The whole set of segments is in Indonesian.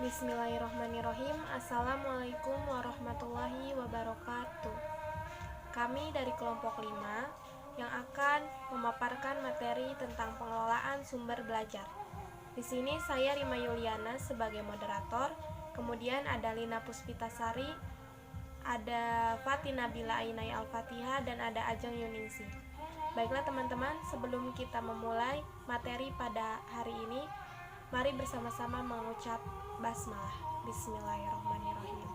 Bismillahirrahmanirrahim. Assalamualaikum warahmatullahi wabarakatuh. Kami dari kelompok 5 yang akan memaparkan materi tentang pengelolaan sumber belajar. Di sini saya Rima Yuliana sebagai moderator, kemudian ada Lina Puspitasari, ada Fatina Bila Ainai Al-Fatihah, dan ada Ajeng Yuningsi. Baiklah teman-teman, sebelum kita memulai materi pada hari ini, mari bersama-sama mengucap basmalah. Bismillahirrahmanirrahim.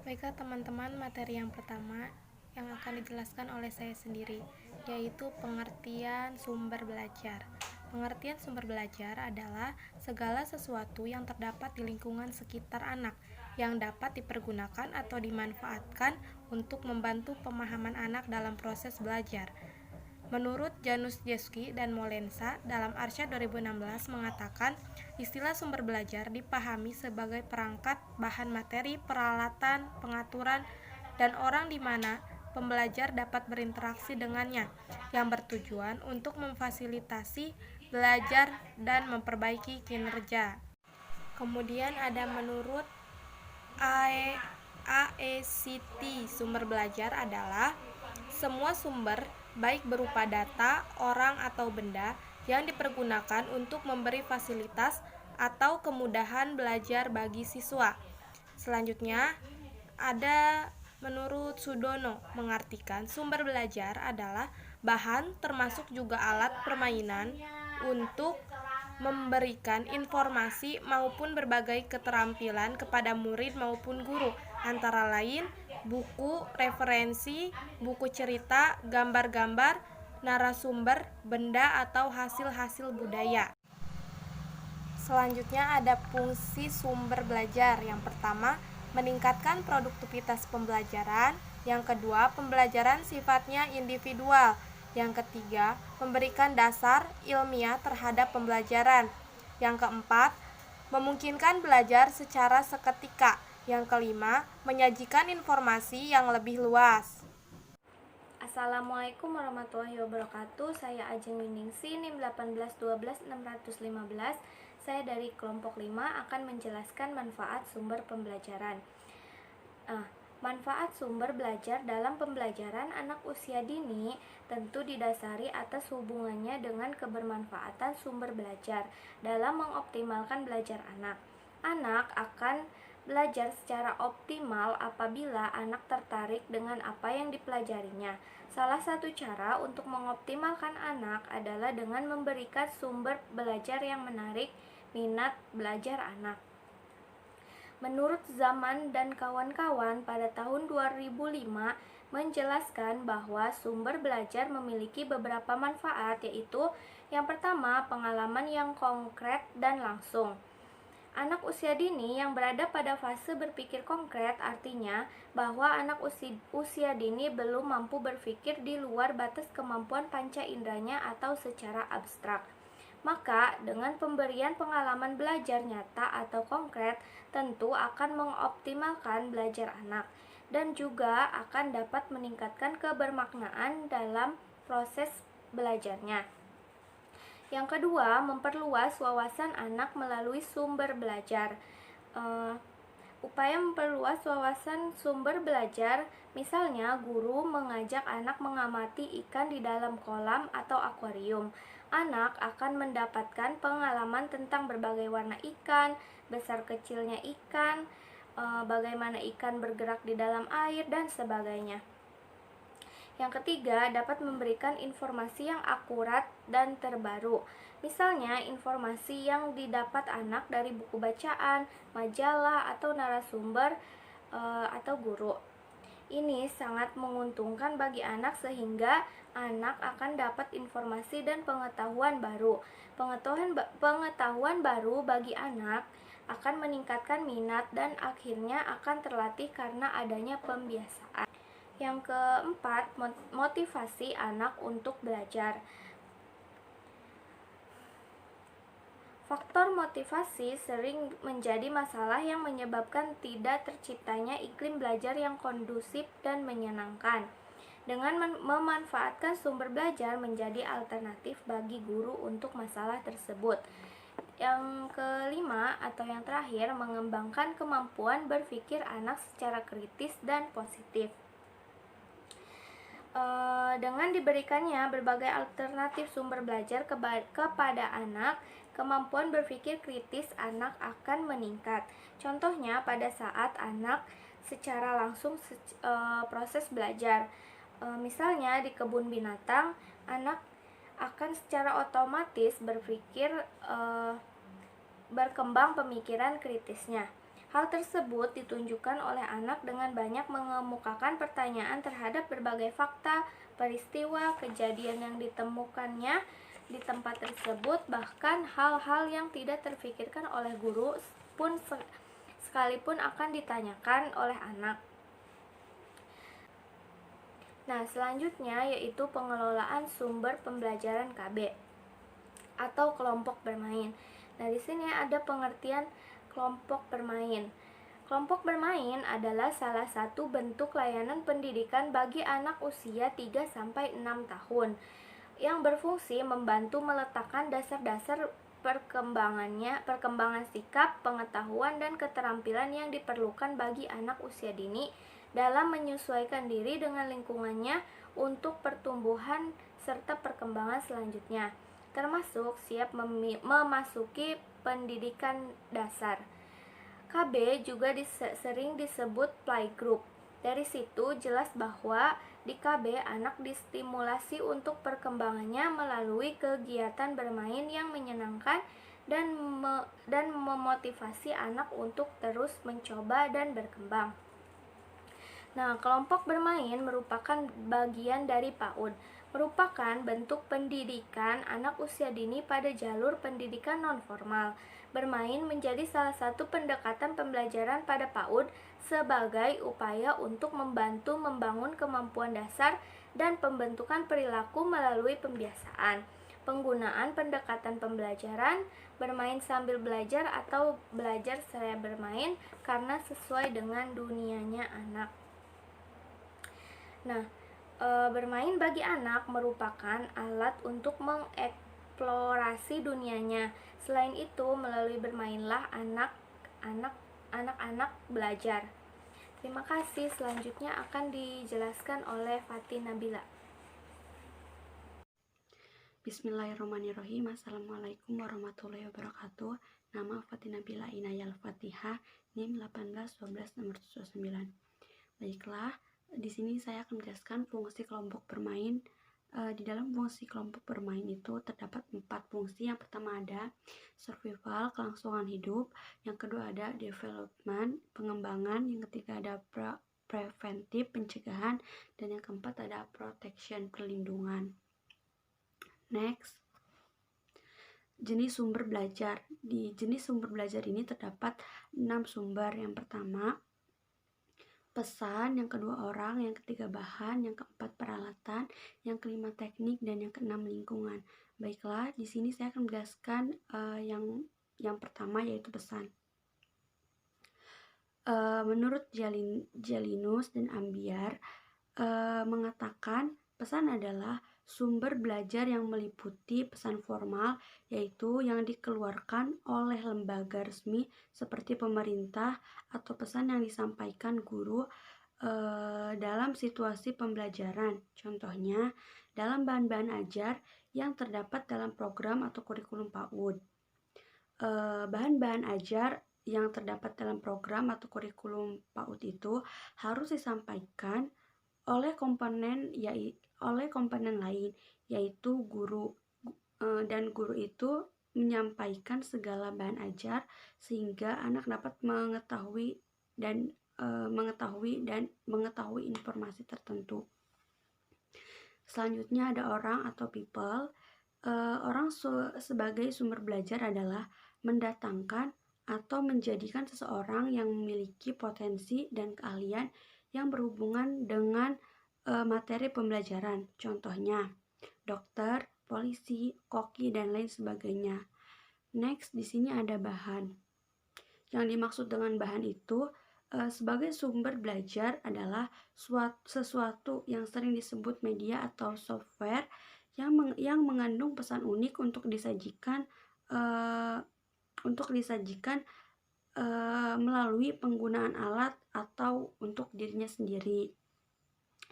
Baiklah teman-teman, materi yang pertama yang akan dijelaskan oleh saya sendiri, yaitu pengertian sumber belajar. Pengertian sumber belajar adalah segala sesuatu yang terdapat di lingkungan sekitar anak, yang dapat dipergunakan atau dimanfaatkan untuk membantu pemahaman anak dalam proses belajar. Menurut Januszewski dan Molensa dalam Arsyad 2016 mengatakan, istilah sumber belajar dipahami sebagai perangkat, bahan materi, peralatan, pengaturan, dan orang di mana pembelajar dapat berinteraksi dengannya, yang bertujuan untuk memfasilitasi belajar dan memperbaiki kinerja. Kemudian ada menurut AECT, sumber belajar adalah semua sumber, baik berupa data, orang, atau benda, yang dipergunakan untuk memberi fasilitas atau kemudahan belajar bagi siswa. Selanjutnya, ada menurut Sudono mengartikan sumber belajar adalah bahan termasuk juga alat permainan untuk memberikan informasi maupun berbagai keterampilan kepada murid maupun guru, antara lain buku, referensi, buku cerita, gambar-gambar, narasumber, benda, atau hasil-hasil budaya. Selanjutnya ada fungsi sumber belajar. Yang pertama, meningkatkan produktivitas pembelajaran. Yang kedua, pembelajaran sifatnya individual. Yang ketiga, memberikan dasar ilmiah terhadap pembelajaran. Yang keempat, memungkinkan belajar secara seketika. Yang kelima, menyajikan informasi yang lebih luas. Assalamualaikum warahmatullahi wabarakatuh. Saya Ajeng Yuningsi, NIM 1812615. Saya dari kelompok 5 akan menjelaskan manfaat sumber pembelajaran. Manfaat sumber belajar dalam pembelajaran anak usia dini tentu didasari atas hubungannya dengan kebermanfaatan sumber belajar dalam mengoptimalkan belajar anak. Anak akan belajar secara optimal apabila anak tertarik dengan apa yang dipelajarinya. Salah satu cara untuk mengoptimalkan anak adalah dengan memberikan sumber belajar yang menarik minat belajar anak. Menurut Zaman dan kawan-kawan pada tahun 2005 menjelaskan bahwa sumber belajar memiliki beberapa manfaat, yaitu yang pertama, pengalaman yang konkret dan langsung. Anak usia dini yang berada pada fase berpikir konkret artinya bahwa anak usia dini belum mampu berpikir di luar batas kemampuan panca inderanya atau secara abstrak. Maka dengan pemberian pengalaman belajar nyata atau konkret tentu akan mengoptimalkan belajar anak dan juga akan dapat meningkatkan kebermaknaan dalam proses belajarnya. Yang kedua, memperluas wawasan anak melalui sumber belajar. Upaya memperluas wawasan sumber belajar, misalnya guru mengajak anak mengamati ikan di dalam kolam atau akuarium. Anak akan mendapatkan pengalaman tentang berbagai warna ikan, besar kecilnya ikan, bagaimana ikan bergerak di dalam air, dan sebagainya. Yang ketiga, dapat memberikan informasi yang akurat dan terbaru. Misalnya, informasi yang didapat anak dari buku bacaan, majalah, atau narasumber atau guru. Ini sangat menguntungkan bagi anak sehingga anak akan dapat informasi dan pengetahuan baru. Pengetahuan baru bagi anak akan meningkatkan minat dan akhirnya akan terlatih karena adanya pembiasaan. Yang keempat, motivasi anak untuk belajar. Faktor motivasi sering menjadi masalah yang menyebabkan tidak terciptanya iklim belajar yang kondusif dan menyenangkan. Dengan memanfaatkan sumber belajar menjadi alternatif bagi guru untuk masalah tersebut. Yang kelima atau yang terakhir, mengembangkan kemampuan berpikir anak secara kritis dan positif. Dengan diberikannya berbagai alternatif sumber belajar kepada anak, kemampuan berpikir kritis anak akan meningkat. Contohnya pada saat anak secara langsung proses belajar. Misalnya di kebun binatang, anak akan secara otomatis berkembang pemikiran kritisnya. Hal tersebut ditunjukkan oleh anak dengan banyak mengemukakan pertanyaan terhadap berbagai fakta, peristiwa, kejadian yang ditemukannya di tempat tersebut, bahkan hal-hal yang tidak terfikirkan oleh guru pun sekalipun akan ditanyakan oleh anak. Nah, selanjutnya yaitu pengelolaan sumber pembelajaran KB atau kelompok bermain. Nah, di sini ada pengertian kelompok bermain. Kelompok bermain adalah salah satu bentuk layanan pendidikan bagi anak usia 3-6 tahun yang berfungsi membantu meletakkan dasar-dasar perkembangan sikap, pengetahuan, dan keterampilan yang diperlukan bagi anak usia dini dalam menyesuaikan diri dengan lingkungannya untuk pertumbuhan serta perkembangan selanjutnya, termasuk siap memasuki pendidikan dasar. KB juga sering disebut playgroup. Dari situ jelas bahwa di KB anak distimulasi untuk perkembangannya melalui kegiatan bermain yang menyenangkan dan memotivasi anak untuk terus mencoba dan berkembang. Nah, kelompok bermain merupakan bagian dari PAUD, merupakan bentuk pendidikan anak usia dini pada jalur pendidikan nonformal. Bermain menjadi salah satu pendekatan pembelajaran pada PAUD sebagai upaya untuk membantu membangun kemampuan dasar dan pembentukan perilaku melalui pembiasaan. Penggunaan pendekatan pembelajaran, bermain sambil belajar atau belajar saya bermain karena sesuai dengan dunianya anak. Nah, bermain bagi anak merupakan alat untuk mengeksplorasi dunianya. Selain itu, melalui bermainlah anak-anak belajar. Terima kasih. Selanjutnya akan dijelaskan oleh Fatin Nabila. Bismillahirrahmanirrahim. Assalamualaikum warahmatullahi wabarakatuh. Nama Fatin Nabila Inayal Fatihah, NIM 1812 nomor 79. Baiklah, di sini saya akan menjelaskan fungsi kelompok bermain. Di dalam fungsi kelompok bermain itu terdapat 4 fungsi. Yang pertama ada survival, kelangsungan hidup. Yang kedua ada development, pengembangan. Yang ketiga ada preventif, pencegahan. Dan yang keempat ada protection, perlindungan. Next, jenis sumber belajar. Di jenis sumber belajar ini terdapat 6 sumber. Yang pertama pesan, yang kedua orang, yang ketiga bahan, yang keempat peralatan, yang kelima teknik, dan yang keenam lingkungan. Baiklah, di sini saya akan menjelaskan yang pertama yaitu pesan. Menurut Jalinus dan Ambiar mengatakan pesan adalah sumber belajar yang meliputi pesan formal, yaitu yang dikeluarkan oleh lembaga resmi seperti pemerintah, atau pesan yang disampaikan guru dalam situasi pembelajaran. Contohnya, dalam bahan-bahan ajar yang terdapat dalam program atau kurikulum PAUD. Bahan-bahan ajar yang terdapat dalam program atau kurikulum PAUD itu harus disampaikan oleh komponen lain, yaitu guru, dan guru itu menyampaikan segala bahan ajar sehingga anak dapat mengetahui informasi tertentu. Selanjutnya ada orang atau people. Orang sebagai sumber belajar adalah mendatangkan atau menjadikan seseorang yang memiliki potensi dan keahlian yang berhubungan dengan materi pembelajaran. Contohnya, dokter, polisi, koki, dan lain sebagainya. Next, di sini ada bahan. Yang dimaksud dengan bahan itu sebagai sumber belajar adalah sesuatu yang sering disebut media atau software yang mengandung pesan unik untuk disajikan untuk disajikan melalui penggunaan alat atau untuk dirinya sendiri.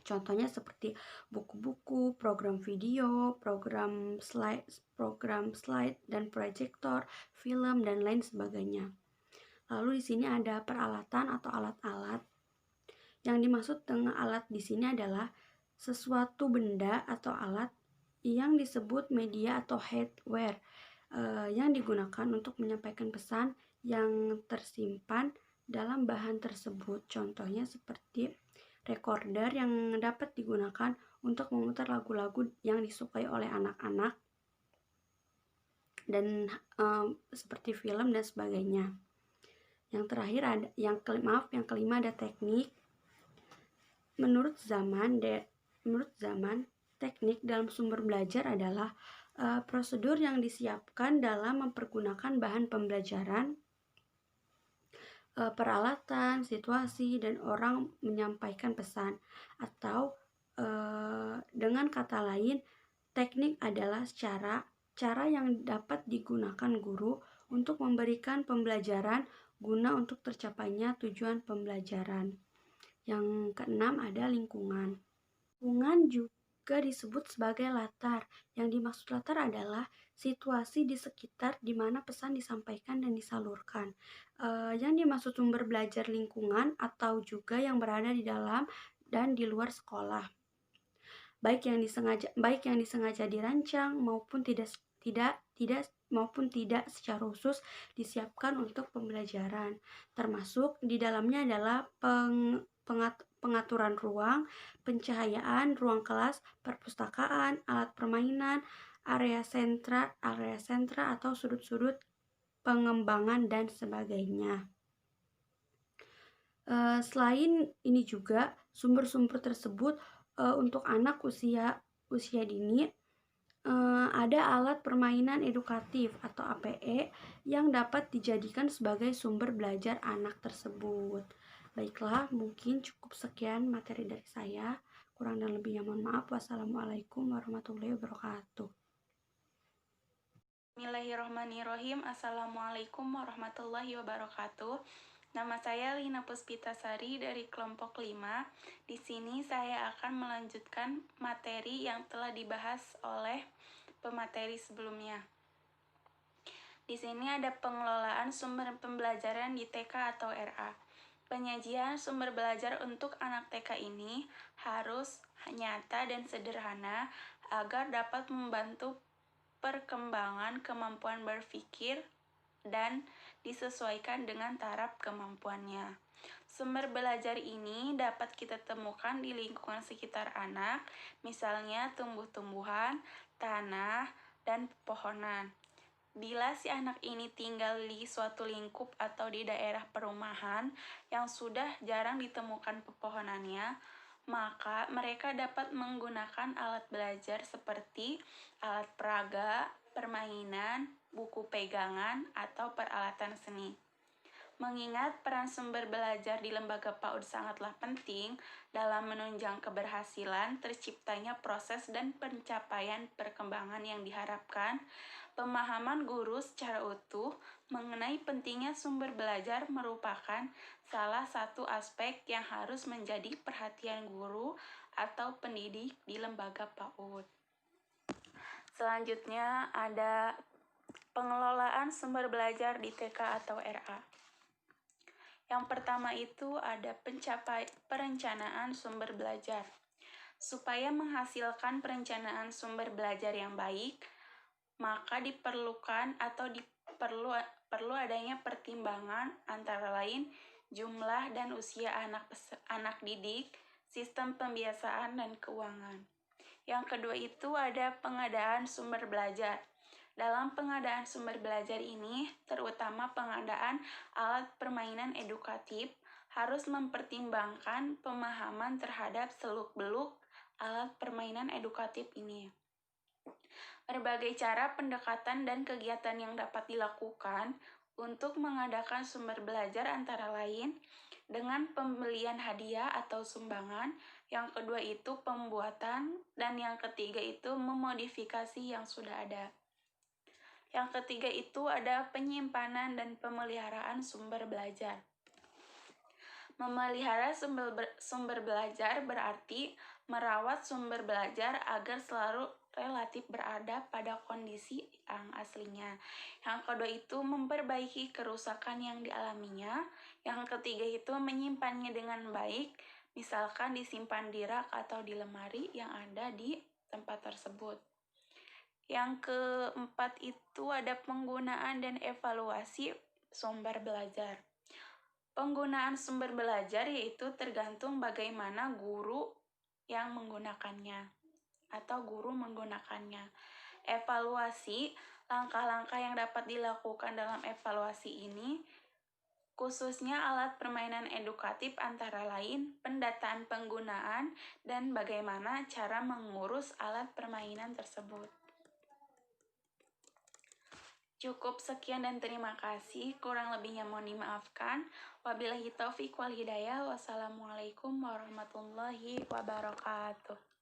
Contohnya seperti buku-buku, program video, program slide dan proyektor, film dan lain sebagainya. Lalu di sini ada peralatan atau alat-alat. Yang dimaksud dengan alat di sini adalah sesuatu benda atau alat yang disebut media atau hardware yang digunakan untuk menyampaikan pesan yang tersimpan dalam bahan tersebut. Contohnya seperti recorder yang dapat digunakan untuk memutar lagu-lagu yang disukai oleh anak-anak dan seperti film dan sebagainya. Yang terakhir ada yang kelima ada teknik. Menurut zaman, teknik dalam sumber belajar adalah prosedur yang disiapkan dalam mempergunakan bahan pembelajaran, peralatan, situasi, dan orang menyampaikan pesan. Atau dengan kata lain, teknik adalah cara yang dapat digunakan guru untuk memberikan pembelajaran guna untuk tercapainya tujuan pembelajaran. Yang keenam ada lingkungan. Lingkungan juga disebut sebagai latar. Yang dimaksud latar adalah situasi di sekitar di mana pesan disampaikan dan disalurkan. Yang dimaksud sumber belajar lingkungan atau juga yang berada di dalam dan di luar sekolah. Baik yang disengaja dirancang maupun tidak secara khusus disiapkan untuk pembelajaran. Termasuk di dalamnya adalah pengaturan ruang, pencahayaan, ruang kelas, perpustakaan, alat permainan, area sentra atau sudut-sudut pengembangan dan sebagainya. Selain ini juga sumber-sumber tersebut untuk anak usia dini ada alat permainan edukatif atau APE yang dapat dijadikan sebagai sumber belajar anak tersebut. Baiklah, mungkin cukup sekian materi dari saya. Kurang dan lebihnya mohon maaf. Wassalamualaikum warahmatullahi wabarakatuh. Bismillahirrahmanirrahim. Assalamualaikum warahmatullahi wabarakatuh. Nama saya Lina Puspitasari dari kelompok 5. Di sini saya akan melanjutkan materi yang telah dibahas oleh pemateri sebelumnya. Di sini ada pengelolaan sumber pembelajaran di TK atau RA. Penyajian sumber belajar untuk anak TK ini harus nyata dan sederhana agar dapat membantu perkembangan kemampuan berpikir dan disesuaikan dengan taraf kemampuannya. Sumber belajar ini dapat kita temukan di lingkungan sekitar anak, misalnya tumbuh-tumbuhan, tanah, dan pepohonan. Bila si anak ini tinggal di suatu lingkup atau di daerah perumahan yang sudah jarang ditemukan pepohonannya, maka mereka dapat menggunakan alat belajar seperti alat peraga, permainan, buku pegangan, atau peralatan seni. Mengingat peran sumber belajar di lembaga PAUD sangatlah penting dalam menunjang keberhasilan terciptanya proses dan pencapaian perkembangan yang diharapkan, pemahaman guru secara utuh mengenai pentingnya sumber belajar merupakan salah satu aspek yang harus menjadi perhatian guru atau pendidik di lembaga PAUD. Selanjutnya ada pengelolaan sumber belajar di TK atau RA. Yang pertama itu ada perencanaan sumber belajar. Supaya menghasilkan perencanaan sumber belajar yang baik, maka diperlukan atau perlu adanya pertimbangan antara lain jumlah dan usia anak didik, sistem pembiasaan dan keuangan. Yang kedua itu ada pengadaan sumber belajar. Dalam pengadaan sumber belajar ini, terutama pengadaan alat permainan edukatif, harus mempertimbangkan pemahaman terhadap seluk-beluk alat permainan edukatif ini. Berbagai cara pendekatan dan kegiatan yang dapat dilakukan untuk mengadakan sumber belajar antara lain dengan pembelian hadiah atau sumbangan, yang kedua itu pembuatan, dan yang ketiga itu memodifikasi yang sudah ada. Yang ketiga itu ada penyimpanan dan pemeliharaan sumber belajar. Memelihara sumber belajar berarti merawat sumber belajar agar selalu relatif berada pada kondisi yang aslinya. Yang kedua itu memperbaiki kerusakan yang dialaminya. Yang ketiga itu menyimpannya dengan baik, misalkan disimpan di rak atau di lemari yang ada di tempat tersebut. Yang keempat itu ada penggunaan dan evaluasi sumber belajar. Penggunaan sumber belajar yaitu tergantung bagaimana guru yang menggunakannya atau guru menggunakannya. Evaluasi, langkah-langkah yang dapat dilakukan dalam evaluasi ini khususnya alat permainan edukatif antara lain pendataan penggunaan dan bagaimana cara mengurus alat permainan tersebut. Cukup sekian dan terima kasih. Kurang lebihnya mohon dimaafkan. Wabillahi taufiq wal hidayah. Wassalamualaikum warahmatullahi wabarakatuh.